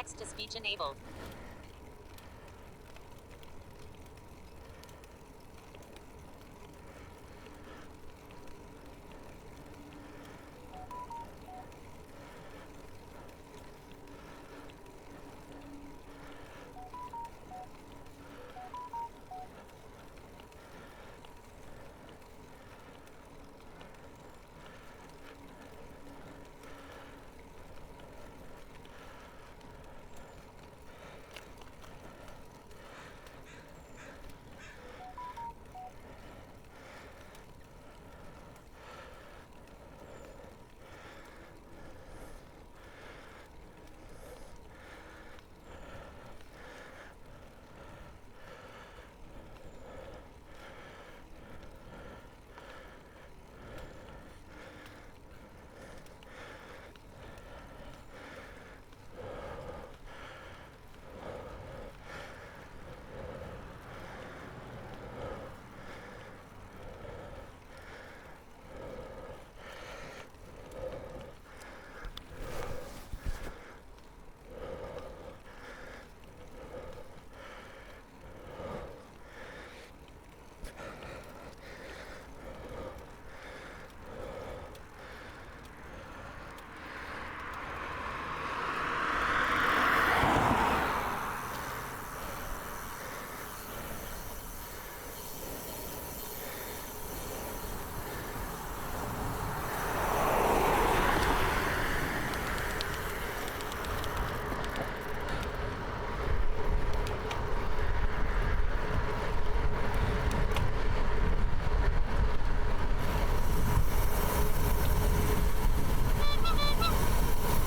Text-to-speech enabled.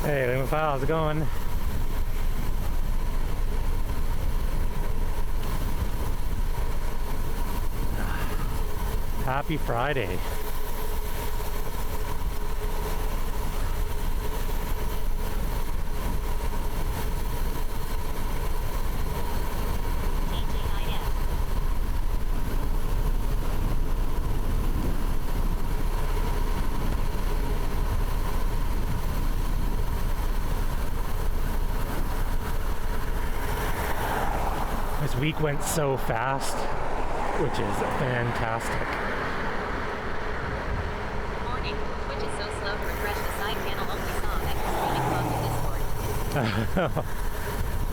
Hey, Lima File, how's it going? Happy Friday. This week went so fast, which is fantastic. Warning, Twitch is so slow to refresh the side panel only saw that you're streaming from the Discord.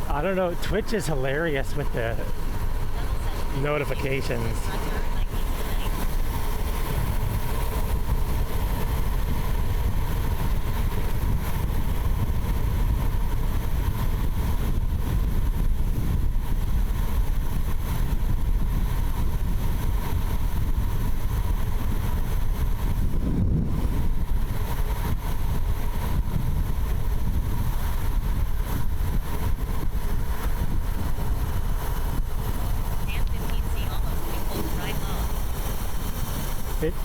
I don't know, Twitch is hilarious with the notifications.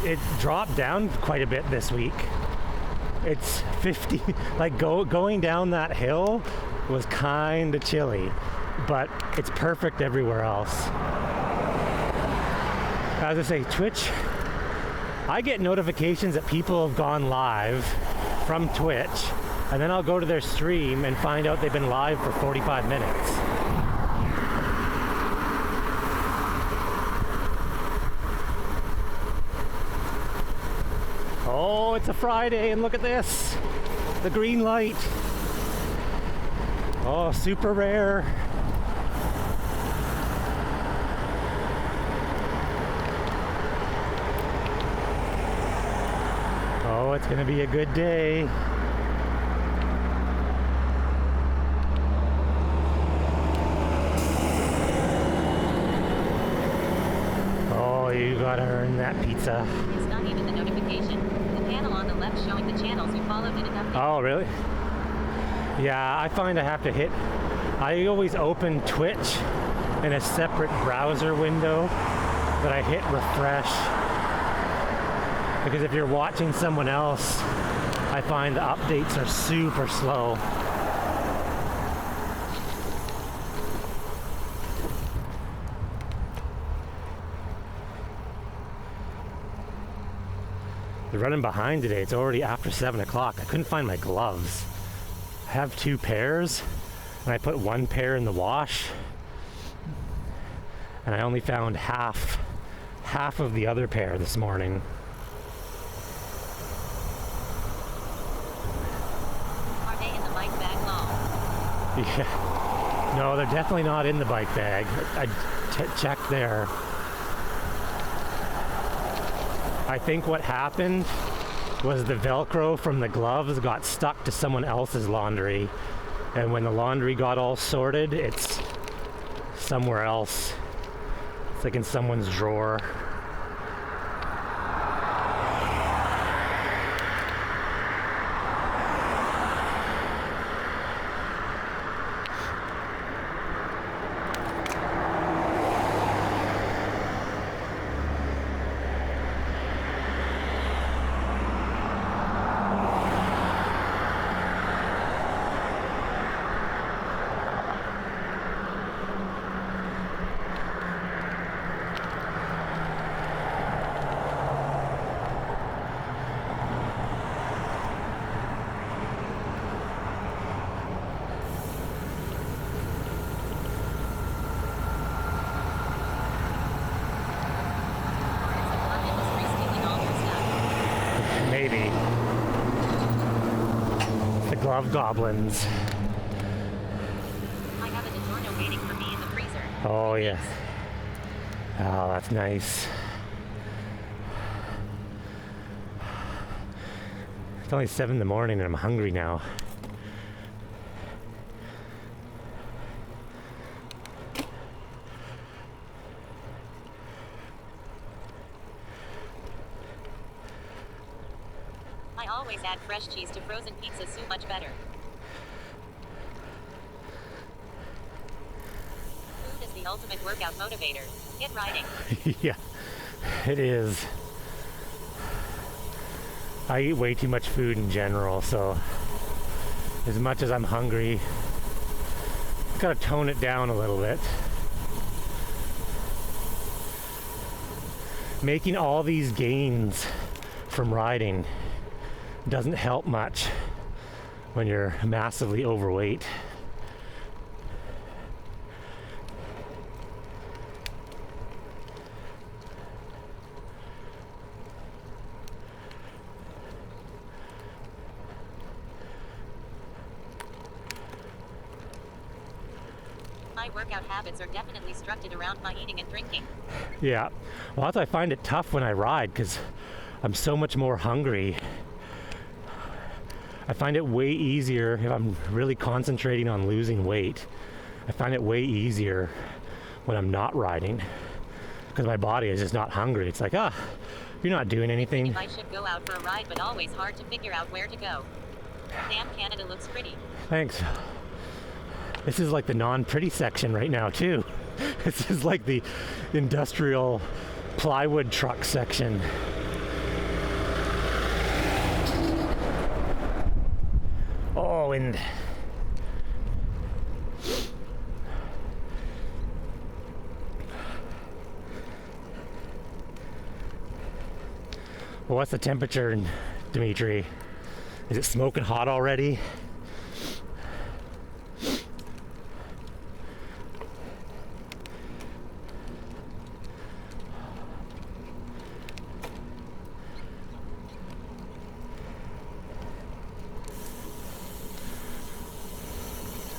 It dropped down quite a bit this week. It's 50, like going down that hill was kind of chilly, but it's perfect everywhere else. As I say, Twitch, I get notifications that people have gone live from Twitch, and then I'll go to their stream and find out they've been live for 45 minutes. Oh, it's a Friday, and look at this, the green light. Oh, super rare. Oh, it's gonna be a good day. Oh, you gotta earn that pizza. It's not even the notification. The panel on the left showing the channels you followed didn't update. Oh, really? Yeah, I find I have to hit, I always open Twitch in a separate browser window that I hit refresh. Because if you're watching someone else, I find the updates are super slow. They're running behind today. It's already after 7 o'clock. I couldn't find my gloves. I have 2 pairs, and I put one pair in the wash, and I only found half of the other pair this morning. Are they in the bike bag, Lol? Yeah. No, they're definitely not in the bike bag. I checked there. I think what happened was the Velcro from the gloves got stuck to someone else's laundry. And when the laundry got all sorted, it's somewhere else. It's like in someone's drawer. Maybe. The glove goblins. I have a DiGiorno waiting for me in the freezer. Oh, yeah. Oh, that's nice. It's only 7 in the morning and I'm hungry now. I always add fresh cheese to frozen pizza, so much better. Food is the ultimate workout motivator. Get riding. Yeah, it is. I eat way too much food in general, so as much as I'm hungry, gotta tone it down a little bit. Making all these gains from riding doesn't help much when you're massively overweight. My workout habits are definitely structured around my eating and drinking. Yeah, well, that's why I find it tough when I ride because I'm so much more hungry. I find it way easier if I'm really concentrating on losing weight. I find it way easier when I'm not riding because my body is just not hungry. It's like, you're not doing anything. I should go out for a ride, but always hard to figure out where to go. Damn, Canada looks pretty. Thanks. This is like the non-pretty section right now too. This is like the industrial plywood truck section. Oh, and well, what's the temperature, Dimitri? Is it smoking hot already?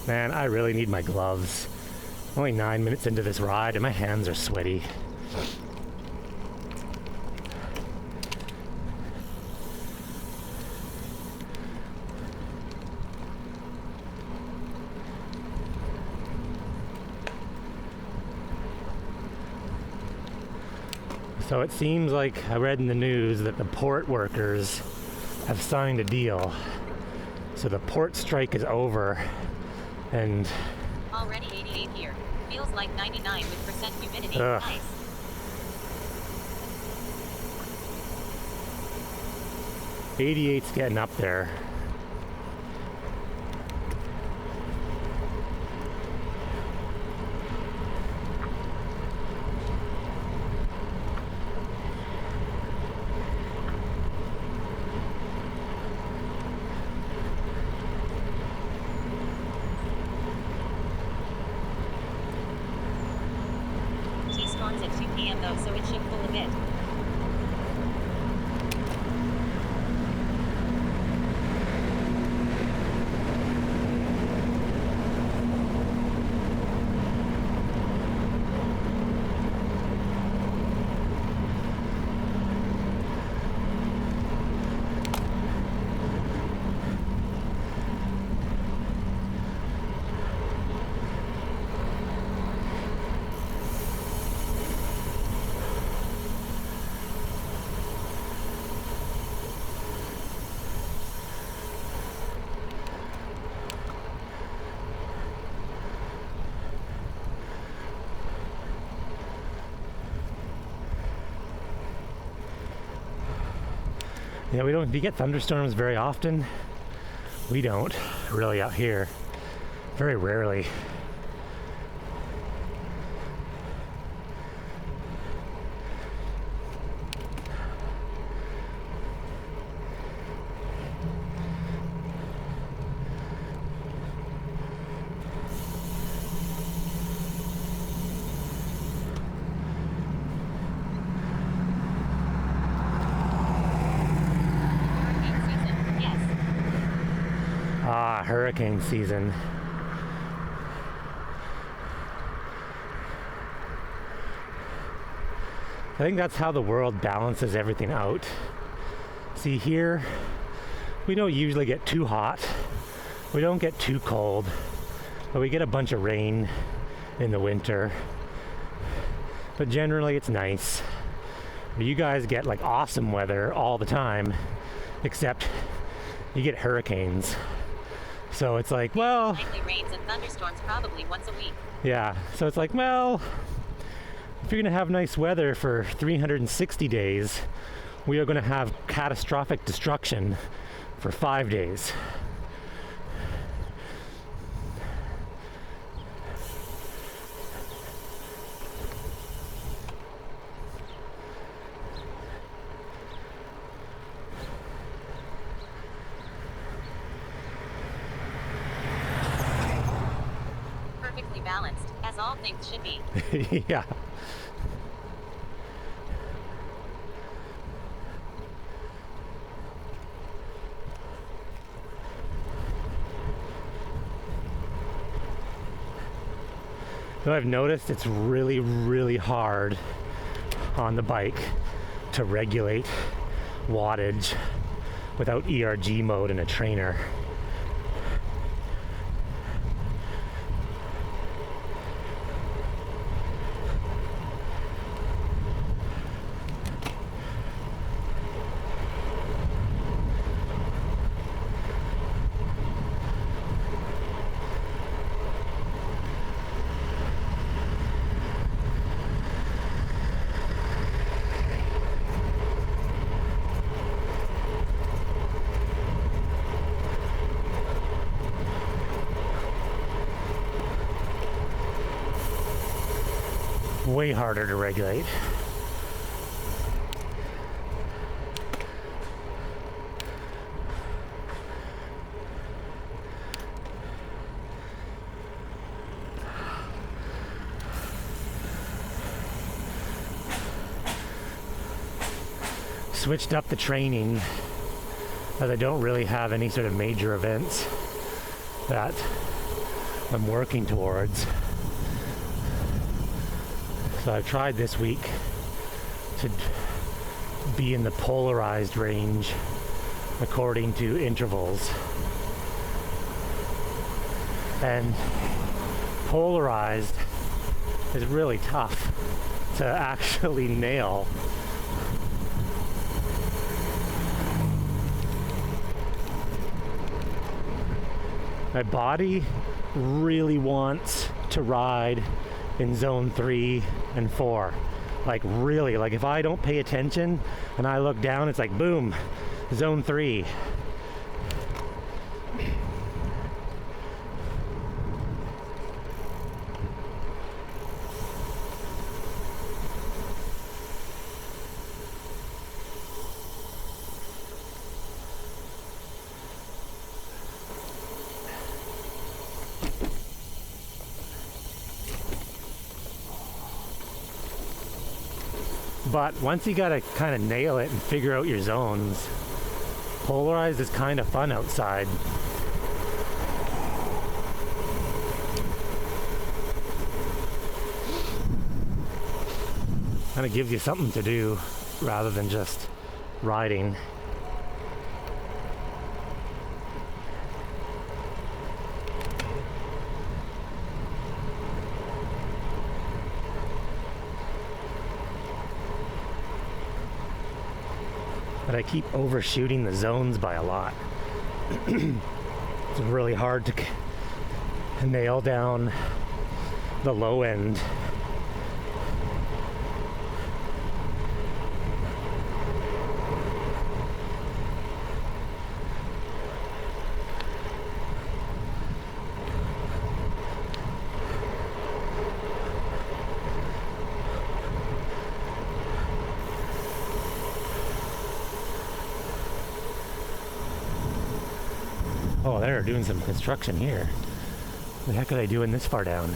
Man, I really need my gloves. Only 9 minutes into this ride and my hands are sweaty. So it seems like I read in the news that the port workers have signed a deal. So the port strike is over. And already 88 here. Feels like 99 with percent humidity. Ugh. Nice. '88's getting up there. Yeah, we don't. Do you get thunderstorms very often? We don't really out here. Very rarely. Hurricane season. Yes. Ah, hurricane season. I think that's how the world balances everything out. See, here, we don't usually get too hot. We don't get too cold. But we get a bunch of rain in the winter. But generally, it's nice. But you guys get like awesome weather all the time, except you get hurricanes. So it's like, well, Nightly rains and thunderstorms probably once a week. yeah. So it's like, well, if you're going to have nice weather for 360 days, we are going to have catastrophic destruction for 5 days. Perfectly balanced, as all things should be. Yeah. So I've noticed it's really, really hard on the bike to regulate wattage without ERG mode in a trainer. Way harder to regulate. Switched up the training as I don't really have any sort of major events that I'm working towards. So I've tried this week to be in the polarized range according to intervals. And polarized is really tough to actually nail. My body really wants to ride in zone 3 and 4. Like really, like if I don't pay attention and I look down, it's like boom, zone 3. But once you gotta kind of nail it and figure out your zones, polarized is kind of fun outside. Kind of gives you something to do rather than just riding. But I keep overshooting the zones by a lot. It's really hard to nail down the low end. Oh, they're doing some construction here. What the heck are they doing this far down?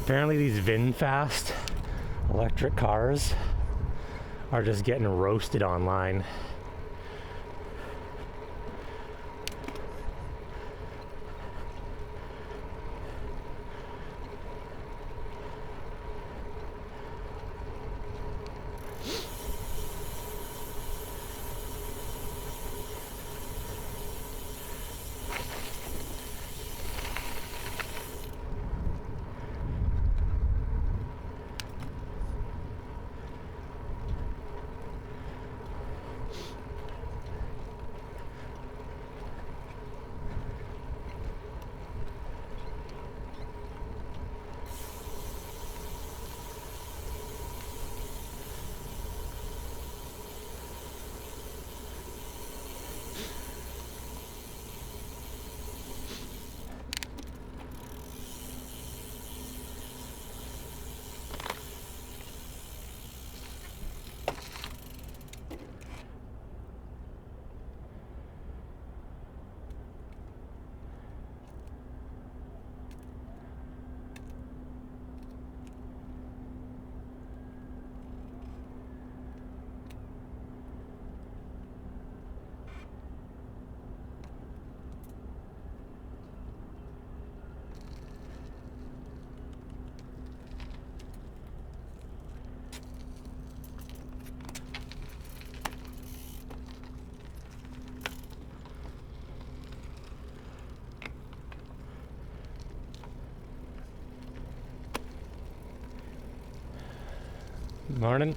Apparently these VinFast electric cars are just getting roasted online. Morning.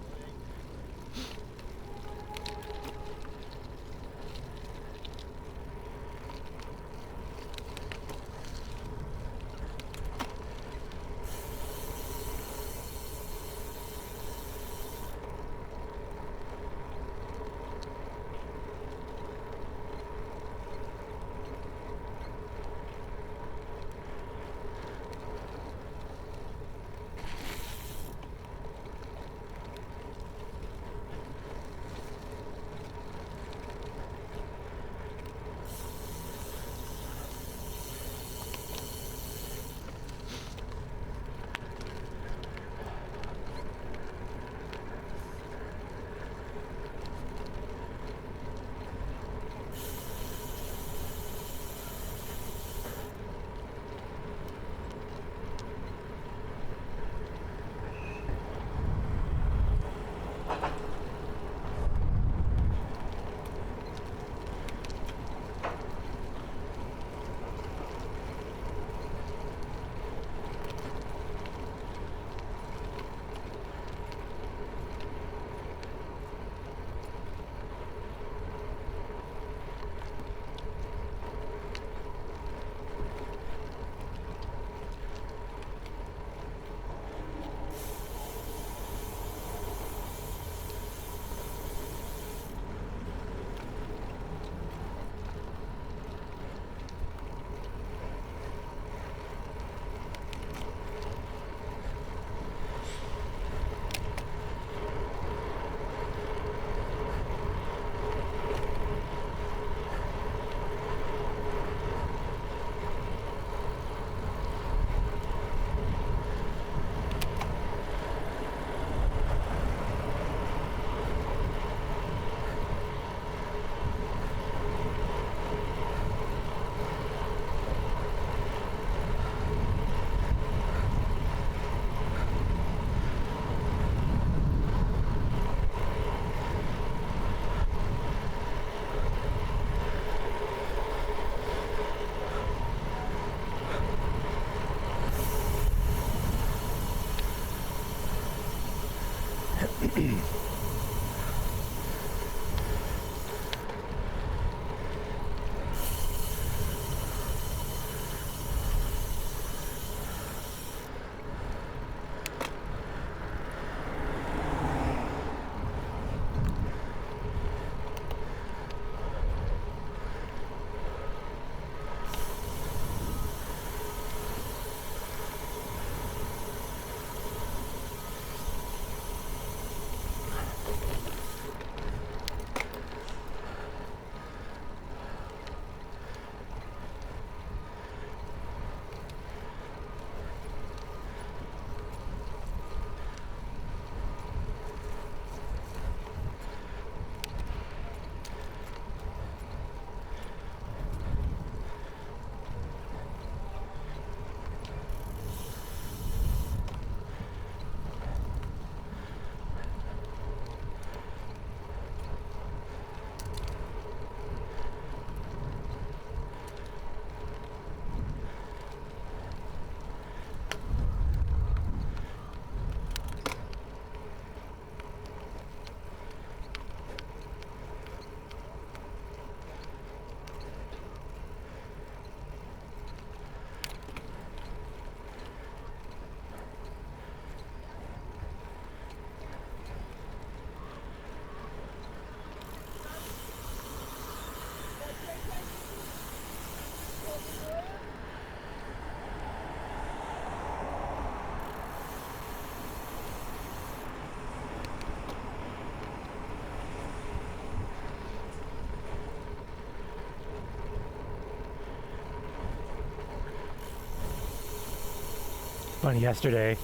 But yesterday,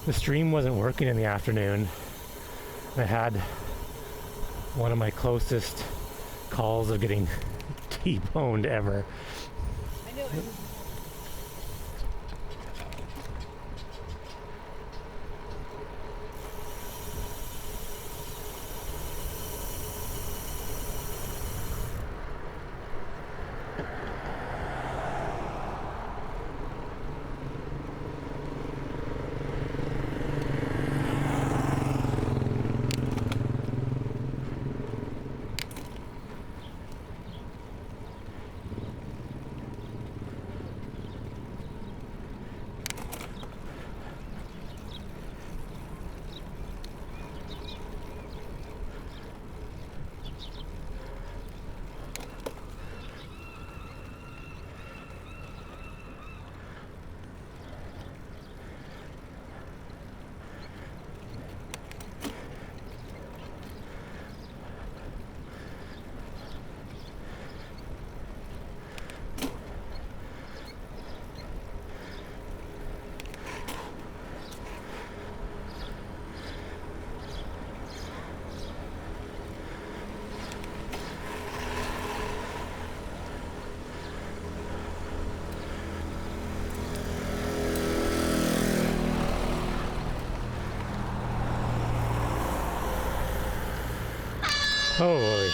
the stream wasn't working in the afternoon. I had one of my closest calls of getting T-boned ever. I know it. Holy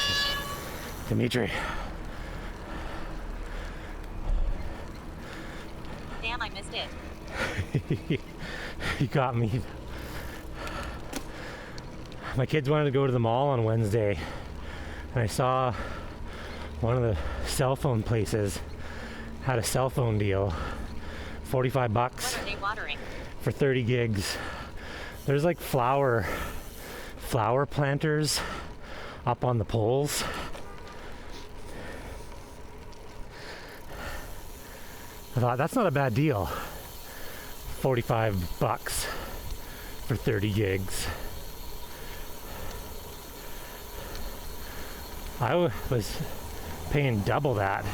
Dimitri. Damn, I missed it. You got me. My kids wanted to go to the mall on Wednesday, and I saw one of the cell phone places had a cell phone deal, 45 bucks What are they watering? for 30 gigs. There's like flower planters up on the poles. I thought, that's not a bad deal. 45 bucks for 30 gigs. I was paying double that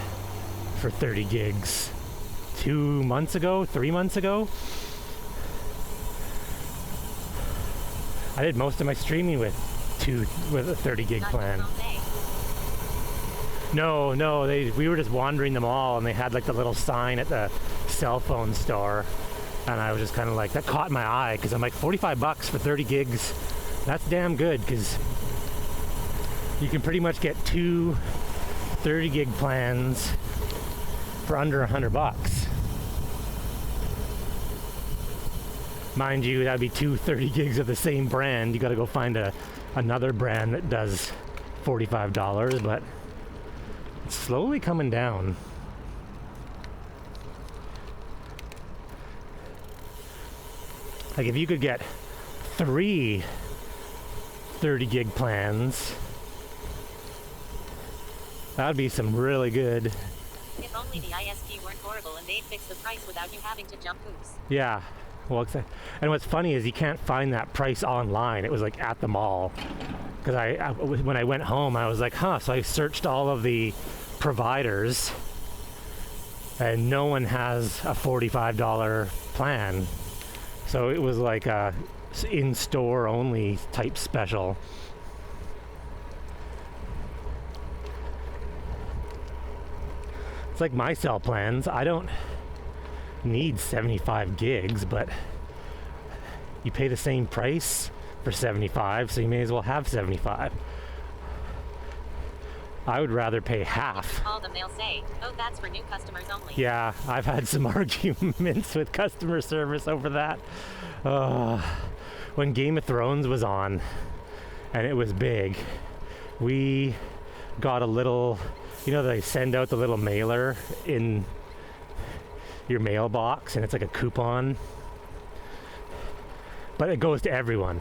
for 30 gigs 3 months ago. I did most of my streaming with a 30 gig Not plan. all day. No, we were just wandering the mall and they had like the little sign at the cell phone store, and I was just kind of like, that caught my eye because I'm like, 45 bucks for 30 gigs, that's damn good, because you can pretty much get 2 30 gig plans for under 100 bucks. Mind you, that'd be 2 30 gigs of the same brand. You got to go find another brand that does $45, but it's slowly coming down. Like if you could get 3 30 gig plans, that'd be some really good. If only the ISP weren't horrible and they'd fix the price without you having to jump hoops. Yeah, well, and what's funny is you can't find that price online. It was like at the mall, because when I went home, I was like, so I searched all of the providers and no one has a $45 plan. So it was like a in-store only type special. It's like my cell plans. I don't need 75 gigs, but you pay the same price for 75, so you may as well have 75. I would rather pay half. All them they'll say, oh, that's for new customers only. Yeah, I've had some arguments with customer service over that. When Game of Thrones was on and it was big, we got a little, they send out the little mailer in your mailbox and it's like a coupon, but it goes to everyone,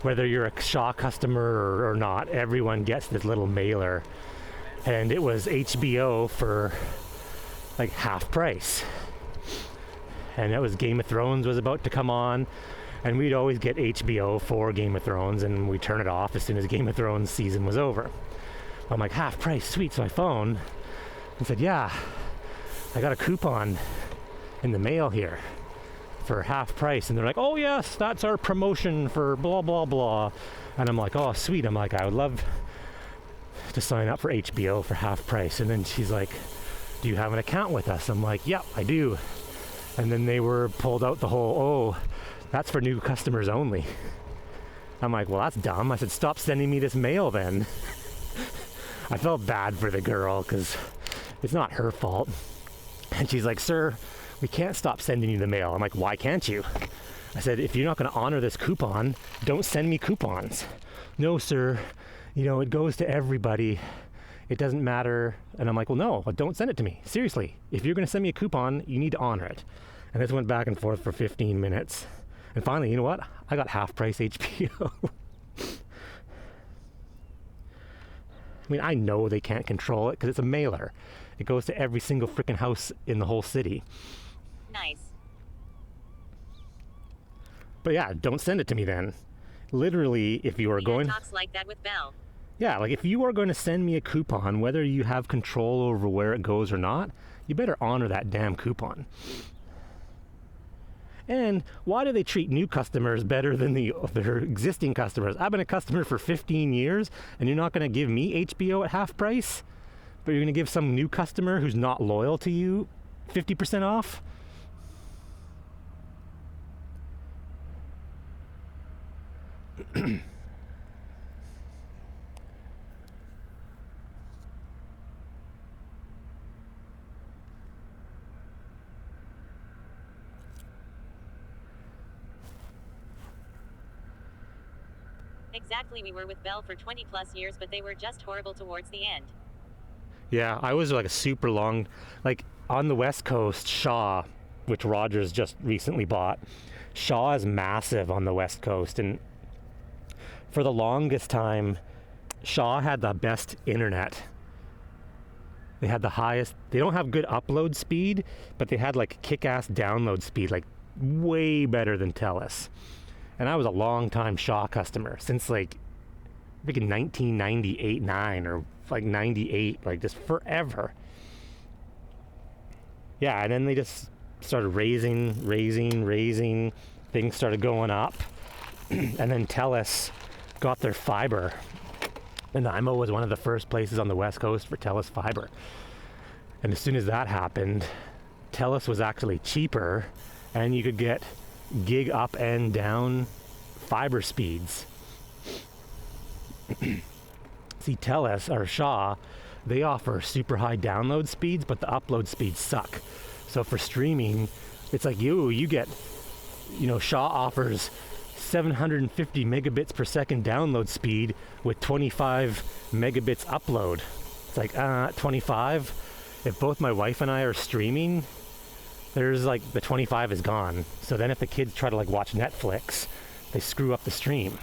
whether you're a Shaw customer or not. Everyone gets this little mailer, and it was HBO for like half price, and it was Game of Thrones was about to come on, and we'd always get HBO for Game of Thrones, and we turn it off as soon as Game of Thrones season was over. I'm like, half price, sweet. So I phoned and said, yeah, I got a coupon in the mail here for half price. And they're like, oh yes, that's our promotion for blah, blah, blah. And I'm like, oh, sweet. I'm like, I would love to sign up for HBO for half price. And then she's like, do you have an account with us? I'm like, yep, I do. And then they were pulled out the whole, oh, that's for new customers only. I'm like, well, that's dumb. I said, stop sending me this mail then. I felt bad for the girl because it's not her fault. And she's like, sir, we can't stop sending you the mail. I'm like, why can't you? I said, if you're not going to honor this coupon, don't send me coupons. No, sir. It goes to everybody. It doesn't matter. And I'm like, well, no, don't send it to me. Seriously, if you're going to send me a coupon, you need to honor it. And this went back and forth for 15 minutes. And finally, you know what? I got half price HBO. I mean, I know they can't control it because it's a mailer. It goes to every single freaking house in the whole city. Nice. But yeah, don't send it to me then. Literally, if you are going... talks like that with Belle. Yeah, like if you are going to send me a coupon, whether you have control over where it goes or not, you better honor that damn coupon. And why do they treat new customers better than their existing customers? I've been a customer for 15 years, and you're not going to give me HBO at half price? But you're going to give some new customer who's not loyal to you 50% off? Exactly, we were with Belle for 20 plus years, but they were just horrible towards the end. Yeah, I was like a super long, like on the West Coast, Shaw, which Rogers just recently bought. Shaw is massive on the West Coast, and for the longest time, Shaw had the best internet. They had the highest, they don't have good upload speed, but they had like kick-ass download speed, like way better than TELUS. And I was a long time Shaw customer since like freaking 1998, 9 or like 98, like just forever. Yeah, and then they just started raising. Things started going up. And then TELUS got their fiber. Nanaimo was one of the first places on the West Coast for TELUS fiber. And as soon as that happened, TELUS was actually cheaper, and you could get gig up and down fiber speeds. See, TELUS or Shaw, they offer super high download speeds, but the upload speeds suck. So for streaming, it's like you get, Shaw offers 750 megabits per second download speed with 25 megabits upload. It's like, 25? If both my wife and I are streaming, there's like the 25 is gone. So then if the kids try to like watch Netflix, they screw up the stream.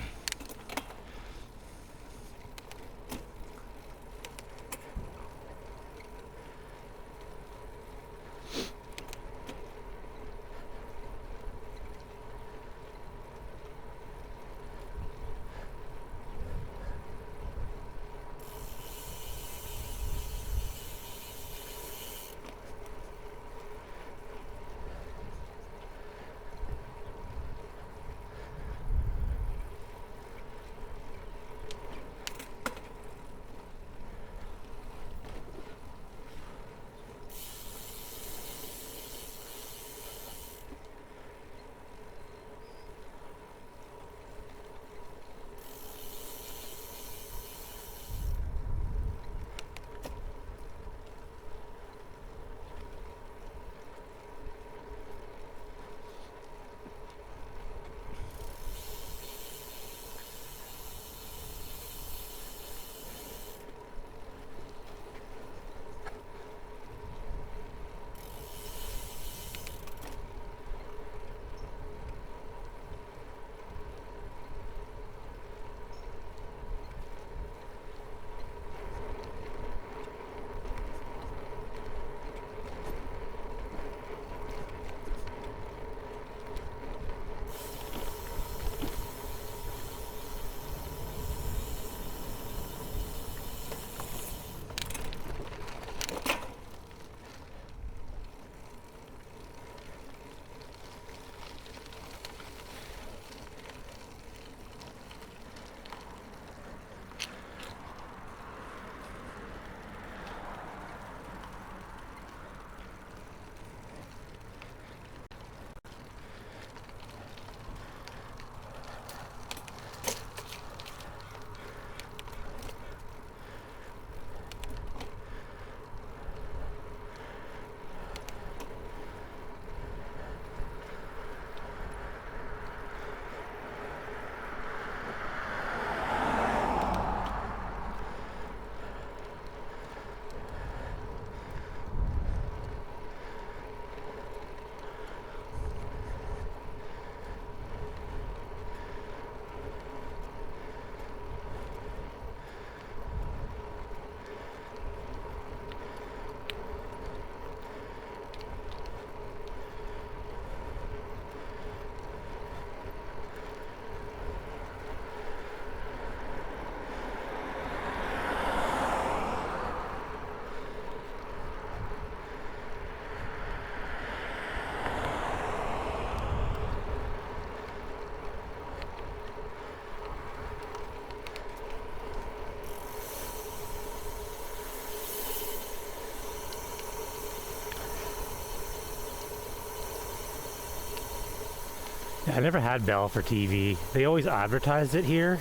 I never had Bell for TV. They always advertised it here.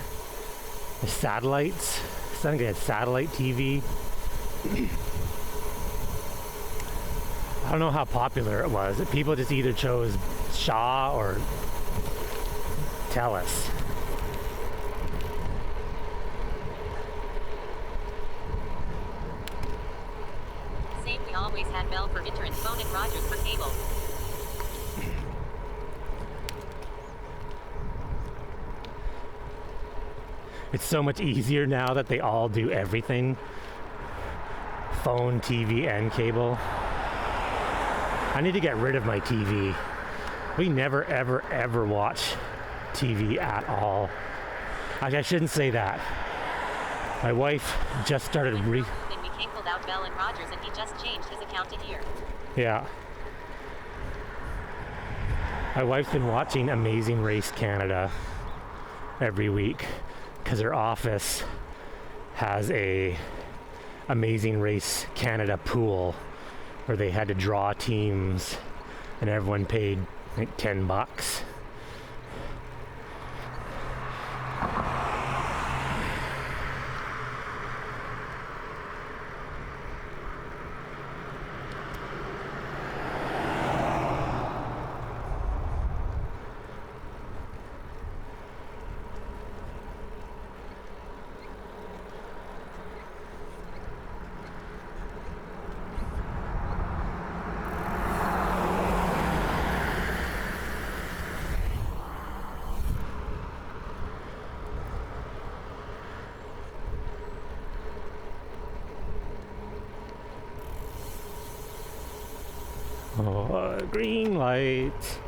The satellites. I think they had satellite TV. I don't know how popular it was. People just either chose Shaw or Telus. Same, we always had Bell for internet phone and Rogers for cable. It's so much easier now that they all do everything. Phone, TV, and cable. I need to get rid of my TV. We never, ever, ever watch TV at all. I shouldn't say that. My wife just started Then we canceled out Bell and Rogers and he just changed his account to here. Yeah. My wife's been watching Amazing Race Canada every week because her office has a Amazing Race Canada pool where they had to draw teams and everyone paid like $10. Oh, green light.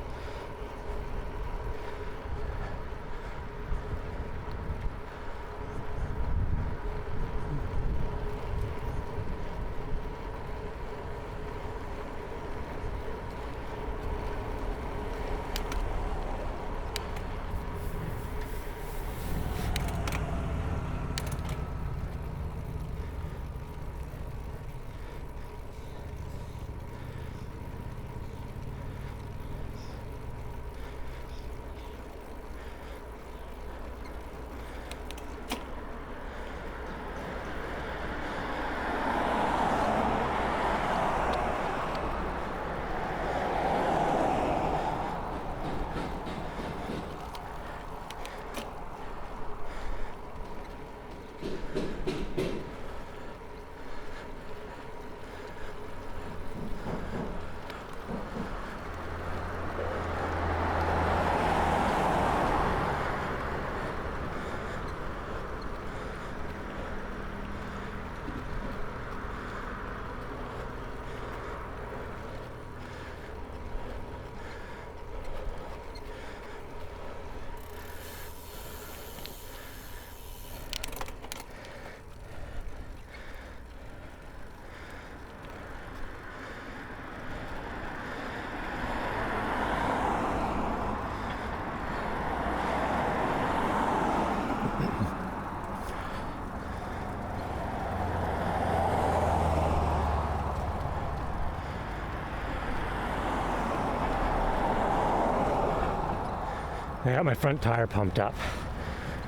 I got my front tire pumped up.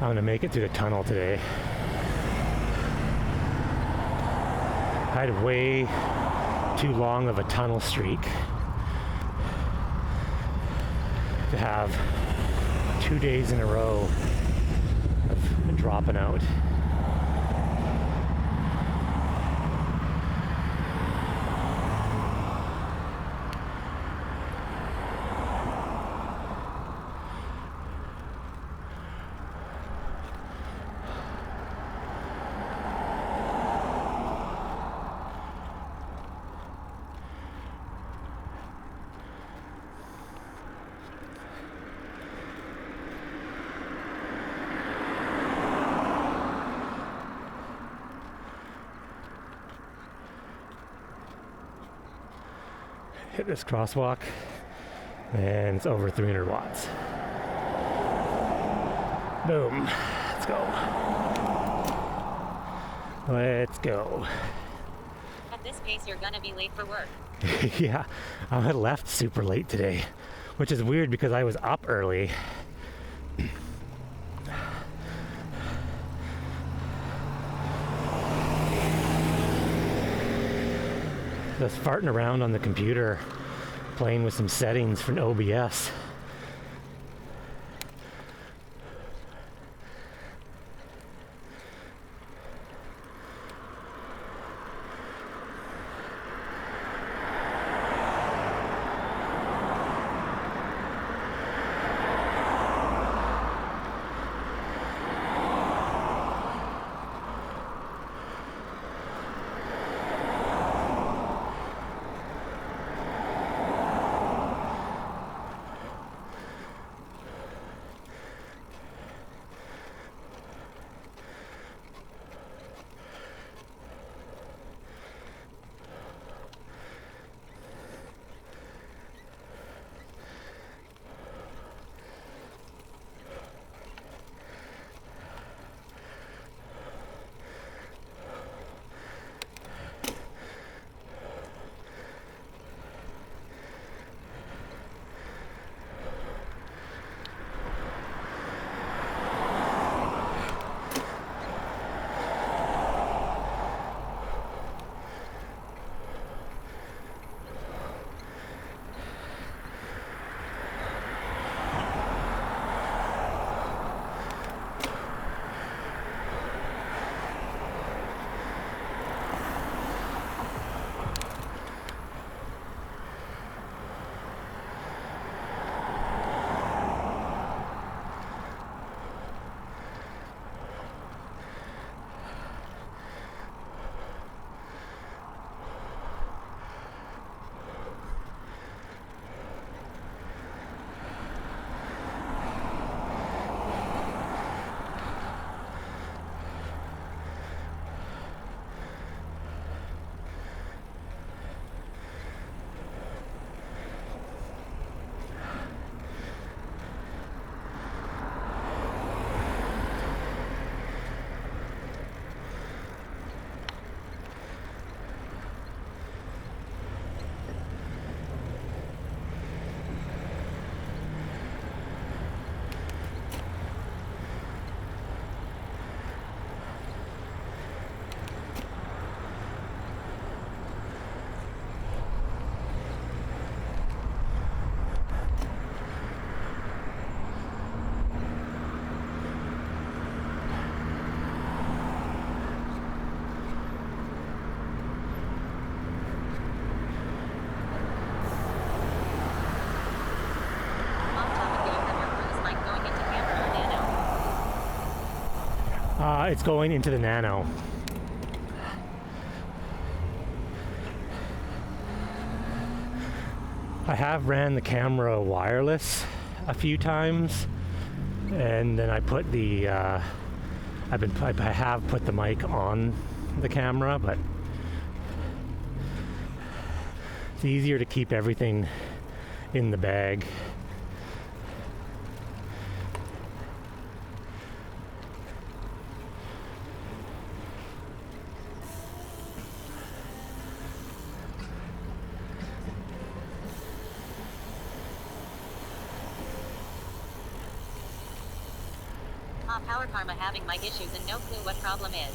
I'm gonna make it through the tunnel today. I had way too long of a tunnel streak to have 2 days in a row of dropping out. Hit this crosswalk and it's over 300 watts. Boom. Let's go. Let's go. At this pace, you're gonna be late for work. Yeah, I left super late today. which is weird because I was up early. Just farting around on the computer, playing with some settings for an OBS. Off topic, do you have your cruise mic going into camera or nano? It's going into the Nano. I have ran the camera wireless a few times, and then I put the I have put the mic on the camera, but it's easier to keep everything in the bag. Power Karma having mic issues and no clue what problem is.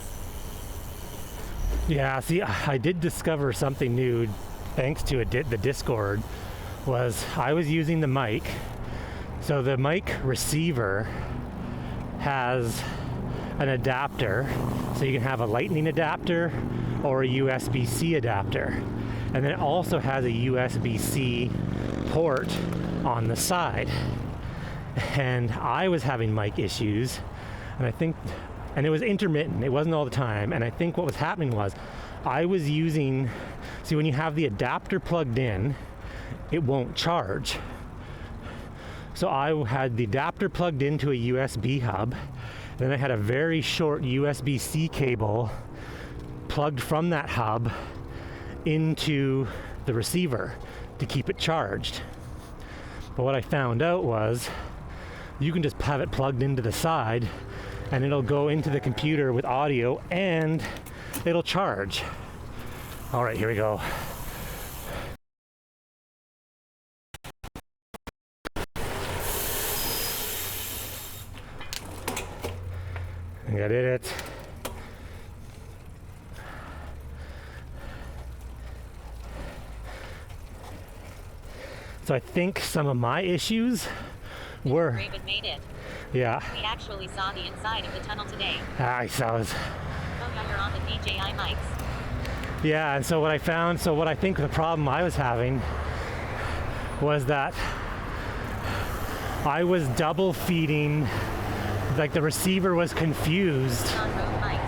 Yeah, see, I did discover something new thanks to the Discord. Was I was using the mic, so the mic receiver has an adapter, so you can have a lightning adapter or a USB-C adapter, and then it also has a USB-C port on the side. And I was having mic issues, and it was intermittent, it wasn't all the time, and I think what was happening was I was using, see, when you have the adapter plugged in, it won't charge. So I had the adapter plugged into a USB hub, then I had a very short USB-C cable plugged from that hub into the receiver to keep it charged. But what I found out was you can just have it plugged into the side and it'll go into the computer with audio and it'll charge. All right, here we go. think I did it. So I think some of my issues were, Raven made it. yeah, We actually saw the inside of the tunnel today. I saw it. Oh, now you're on the DJI mics. Yeah, and so what I found, so what I think the problem I was having was that I was double feeding, like the receiver was confused. On road mics.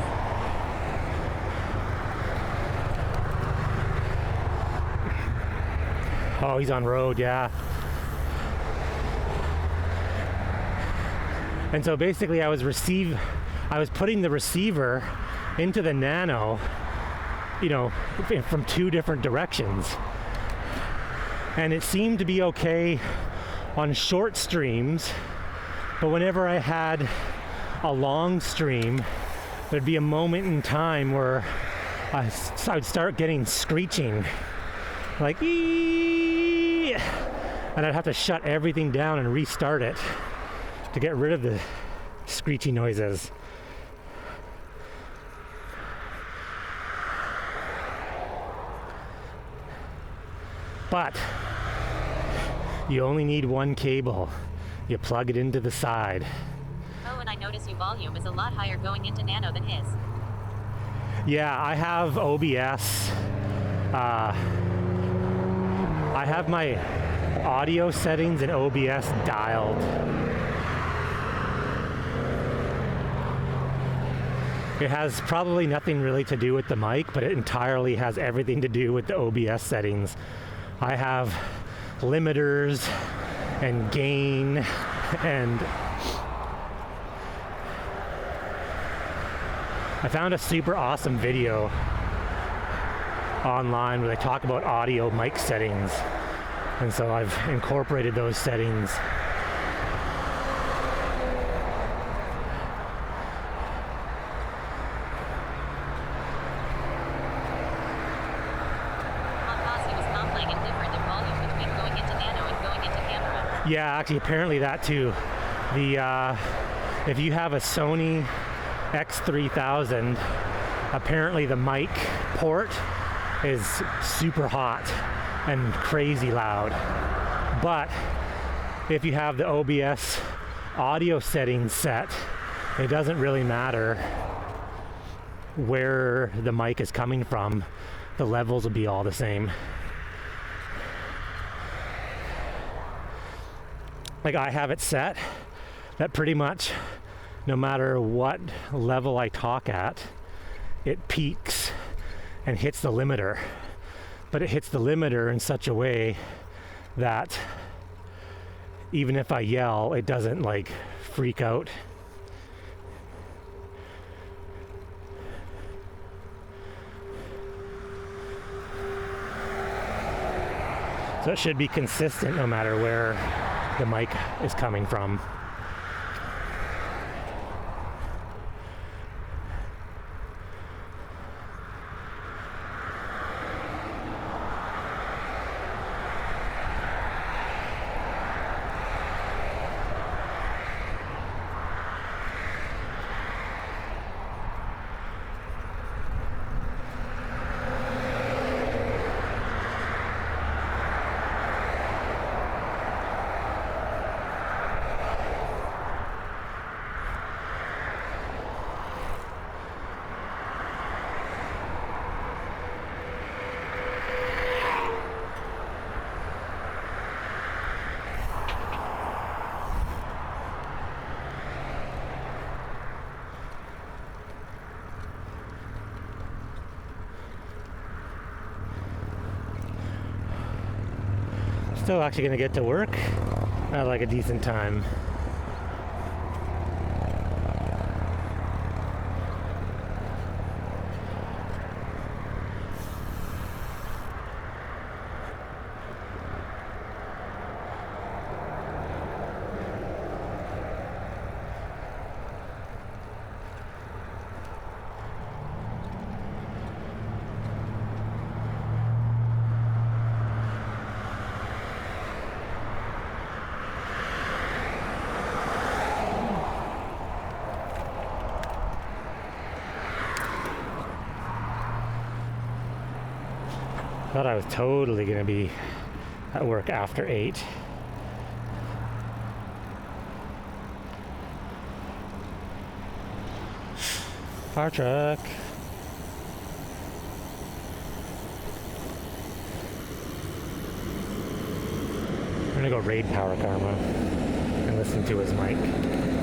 Oh, he's on road, yeah. And so basically I was putting the receiver into the Nano, you know, from two different directions. And it seemed to be okay on short streams, but whenever I had a long stream, there'd be a moment in time where I'd start getting screeching, like ee, and I'd have to shut everything down and restart it to get rid of the screechy noises. But you only need one cable. You plug it into the side. Oh, and I notice your volume is a lot higher going into Nano than his. Yeah, I have OBS. I have my audio settings in OBS dialed. It has probably nothing really to do with the mic, but it entirely has everything to do with the OBS settings. I have limiters and gain and I found a super awesome video online where they talk about audio mic settings, and so I've incorporated those settings. Yeah, actually, apparently that too. The if you have a Sony X3000, apparently the mic port is super hot and crazy loud. But if you have the OBS audio settings set, it doesn't really matter where the mic is coming from. The levels will be all the same. Like I have it set that pretty much no matter what level I talk at, it peaks and hits the limiter. But it hits the limiter in such a way that even if I yell, it doesn't like freak out. So it should be consistent no matter where the mic is coming from. Still actually gonna get to work at like a decent time. Thought I was totally gonna be at work after 8. Fire truck. I'm gonna go raid Power Karma and listen to his mic.